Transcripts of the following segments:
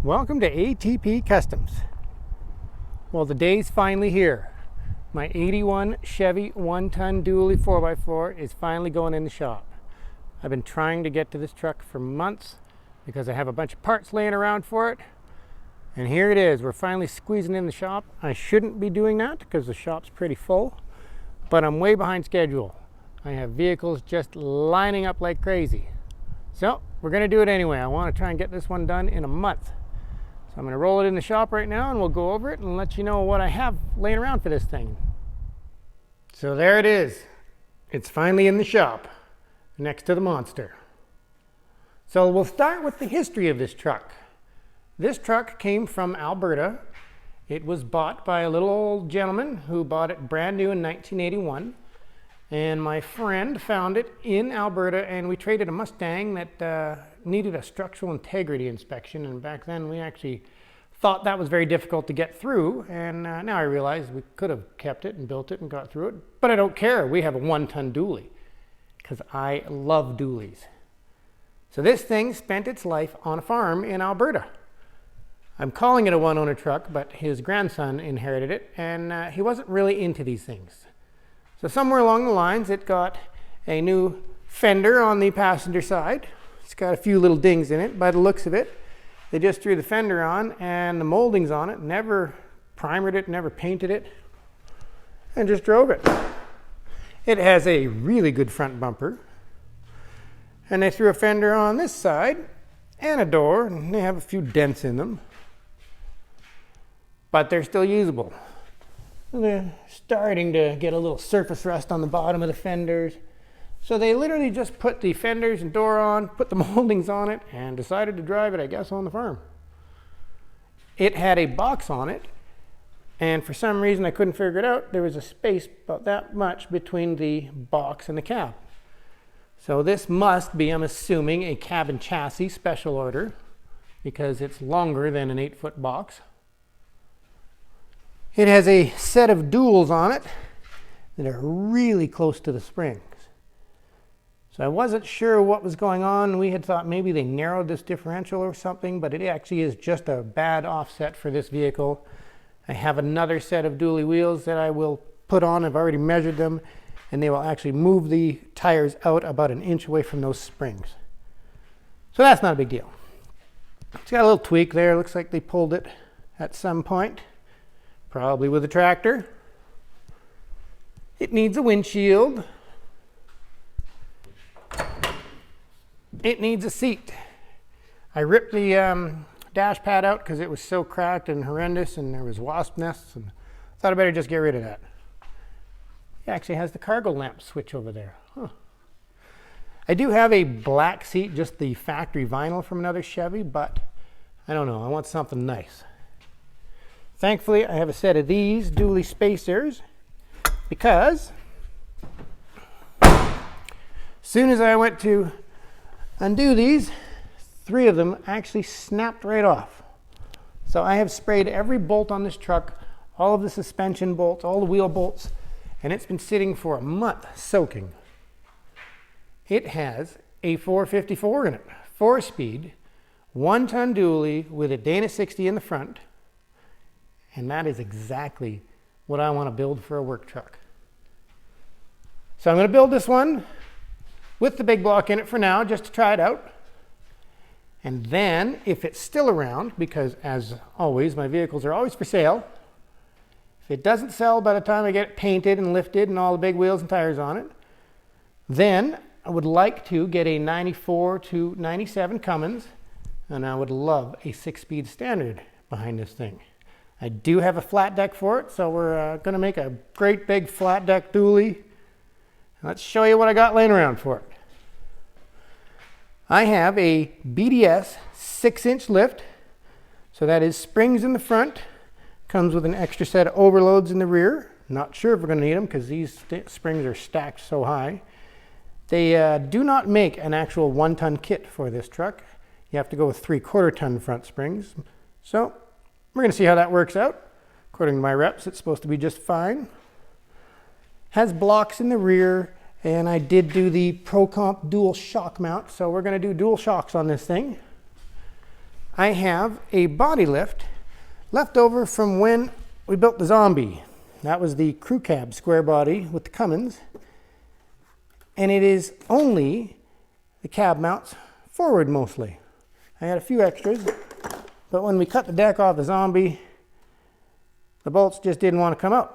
Welcome to ATP Customs. Well, the day's finally here. My 81 Chevy 1-ton dually 4x4 is finally going in the shop. I've been trying to get to this truck for months because I have a bunch of parts laying around for it. And here it is. We're finally squeezing in the shop. I shouldn't be doing that because the shop's pretty full, but I'm way behind schedule. I have vehicles just lining up like crazy. So we're going to do it anyway. I want to try and get this one done in a month. I'm going to roll it in the shop right now and we'll go over it and let you know what I have laying around for this thing. So there it is. It's finally in the shop next to the Monster. So we'll start with the history of this truck. This truck came from Alberta. It was bought by a little old gentleman who bought it brand new in 1981. And my friend found it in Alberta, and we traded a Mustang that needed a structural integrity inspection. And back then we actually thought that was very difficult to get through. And now I realize we could have kept it and built it and got through it. But I don't care. We have a 1-ton dually because I love dualies. So this thing spent its life on a farm in Alberta. I'm calling it a one-owner truck, but his grandson inherited it, and he wasn't really into these things. So somewhere along the lines, it got a new fender on the passenger side. It's got a few little dings in it by the looks of it. They just threw the fender on and the moldings on it, never primered it, never painted it, and just drove it. It has a really good front bumper. And they threw a fender on this side and a door, and they have a few dents in them. But they're still usable. They're starting to get a little surface rust on the bottom of the fenders. So they literally just put the fenders and door on, put the moldings on it, and decided to drive it, I guess, on the farm. It had a box on it, and for some reason I couldn't figure it out. There was a space about that much between the box and the cab. So this must be, I'm assuming, a cabin chassis special order because it's longer than an 8-foot box. It has a set of duals on it that are really close to the springs. So I wasn't sure what was going on. We had thought maybe they narrowed this differential or something, but it actually is just a bad offset for this vehicle. I have another set of dually wheels that I will put on. I've already measured them, and they will actually move the tires out about an inch away from those springs. So that's not a big deal. It's got a little tweak there. Looks like they pulled it at some point. Probably with a tractor. It needs a windshield. It needs a seat. I ripped the dash pad out because it was so cracked and horrendous and there was wasp nests, and thought I better just get rid of that. It actually has the cargo lamp switch over there. Huh. I do have a black seat, just the factory vinyl from another Chevy, but I don't know, I want something nice. Thankfully, I have a set of these dually spacers because as soon as I went to undo these, 3 of them actually snapped right off. So I have sprayed every bolt on this truck, all of the suspension bolts, all the wheel bolts, and it's been sitting for a month soaking. It has a 454 in it, 4-speed, 1-ton dually with a Dana 60 in the front. And that is exactly what I want to build for a work truck. So I'm going to build this one with the big block in it for now, just to try it out. And then, if it's still around, because as always, my vehicles are always for sale. If it doesn't sell by the time I get it painted and lifted and all the big wheels and tires on it, then I would like to get a 94 to 97 Cummins, and I would love a 6-speed standard behind this thing. I do have a flat deck for it, so we're going to make a great big flat deck dually. Let's show you what I got laying around for it. I have a BDS 6-inch lift, so that is springs in the front, comes with an extra set of overloads in the rear. Not sure if we're going to need them because these springs are stacked so high. They do not make an actual 1-ton kit for this truck. You have to go with 3/4-ton front springs. So we're going to see how that works out. According to my reps, it's supposed to be just fine. Has blocks in the rear, and I did do the ProComp dual shock mount, so we're going to do dual shocks on this thing. I have a body lift left over from when we built the Zombie. That was the crew cab square body with the Cummins. And it is only the cab mounts forward mostly. I had a few extras, but when we cut the deck off the Zombie, the bolts just didn't want to come out.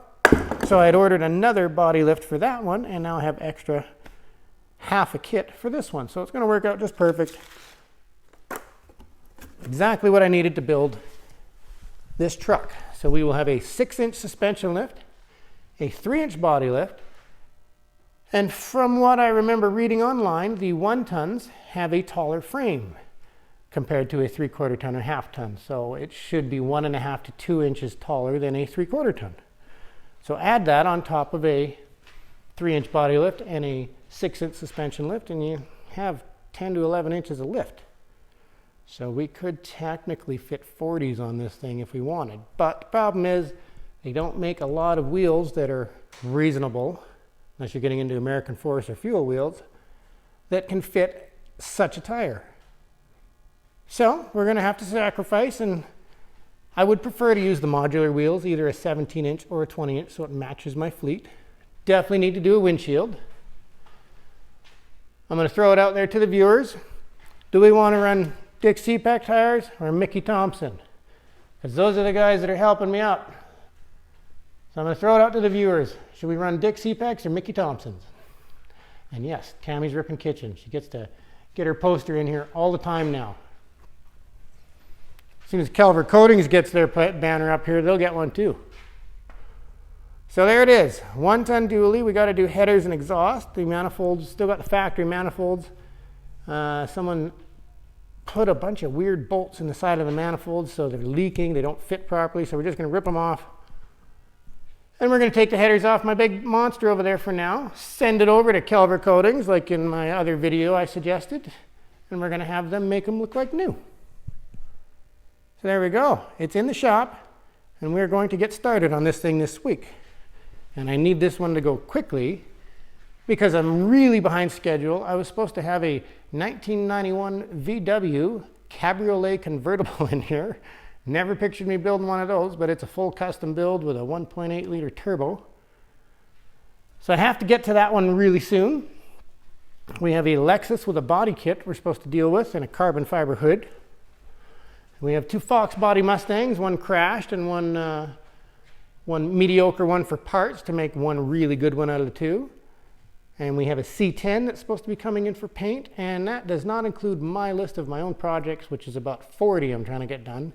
So I had ordered another body lift for that one, and now I have extra half a kit for this one. So it's going to work out just perfect. Exactly what I needed to build this truck. So we will have a 6-inch suspension lift, a 3-inch body lift, and from what I remember reading online, the 1-tons have a taller frame compared to a 3/4 ton or half ton. So it should be 1.5 to 2 inches taller than a 3/4 ton. So add that on top of a 3-inch body lift and a 6-inch suspension lift, and you have 10 to 11 inches of lift. So we could technically fit 40s on this thing if we wanted. But the problem is they don't make a lot of wheels that are reasonable, unless you're getting into American Forester fuel wheels, that can fit such a tire. So we're going to have to sacrifice, and I would prefer to use the modular wheels, either a 17-inch or a 20-inch, so it matches my fleet. Definitely need to do a windshield. I'm going to throw it out there to the viewers. Do we want to run Dick CPAC tires or Mickey Thompson? Because those are the guys that are helping me out. So I'm going to throw it out to the viewers. Should we run Dick CPACs or Mickey Thompsons? And yes, Tammy's Ripping Kitchen. She gets to get her poster in here all the time now. As soon as Calvert Coatings gets their banner up here, they'll get one too. So there it is, 1-ton dually. We got to do headers and exhaust. The manifolds, still got the factory manifolds. Someone put a bunch of weird bolts in the side of the manifolds, so they're leaking. They don't fit properly, so we're just going to rip them off. And we're going to take the headers off my big monster over there for now, send it over to Calvert Coatings, like in my other video I suggested, and we're going to have them make them look like new. So there we go. It's in the shop, and we're going to get started on this thing this week. And I need this one to go quickly because I'm really behind schedule. I was supposed to have a 1991 VW Cabriolet convertible in here. Never pictured me building one of those, but it's a full custom build with a 1.8 liter turbo. So I have to get to that one really soon. We have a Lexus with a body kit we're supposed to deal with and a carbon fiber hood. We have 2 Fox body Mustangs, one crashed and one mediocre one for parts to make one really good one out of the 2. And we have a C10 that's supposed to be coming in for paint, and that does not include my list of my own projects, which is about 40 I'm trying to get done.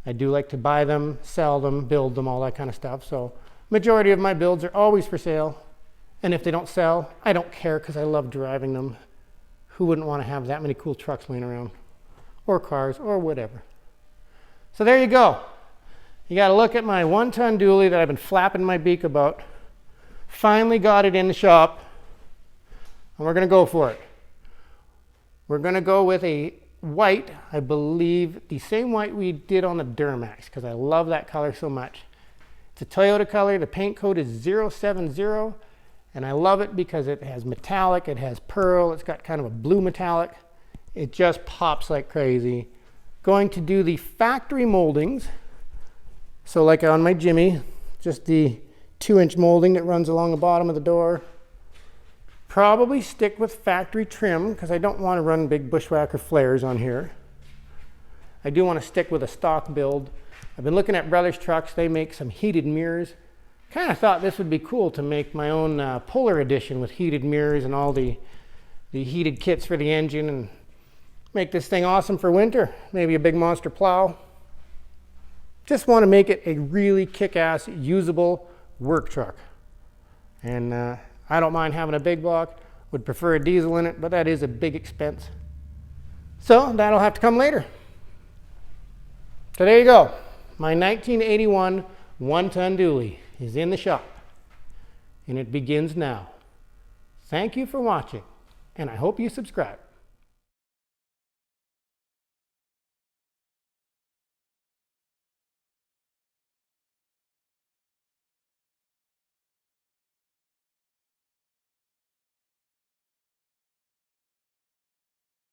I do like to buy them, sell them, build them, all that kind of stuff. So majority of my builds are always for sale. And if they don't sell, I don't care because I love driving them. Who wouldn't want to have that many cool trucks laying around? Or cars, or whatever. So there you go. You got to look at my 1-ton dually that I've been flapping my beak about. Finally got it in the shop, and we're going to go for it. We're going to go with a white, I believe, the same white we did on the Duramax, because I love that color so much. It's a Toyota color. The paint code is 070, and I love it because it has metallic, it has pearl, it's got kind of a blue metallic. It just pops like crazy. Going to do the factory moldings. So like on my Jimmy, just the 2-inch molding that runs along the bottom of the door. Probably stick with factory trim because I don't want to run big bushwhacker flares on here. I do want to stick with a stock build. I've been looking at Brothers Trucks. They make some heated mirrors. Kind of thought this would be cool to make my own Polar edition with heated mirrors and all the heated kits for the engine and make this thing awesome for winter. Maybe a big monster plow. Just want to make it a really kick-ass, usable work truck. And I don't mind having a big block. Would prefer a diesel in it, but that is a big expense. So that'll have to come later. So there you go. My 1981 1-ton dually is in the shop. And it begins now. Thank you for watching, and I hope you subscribe.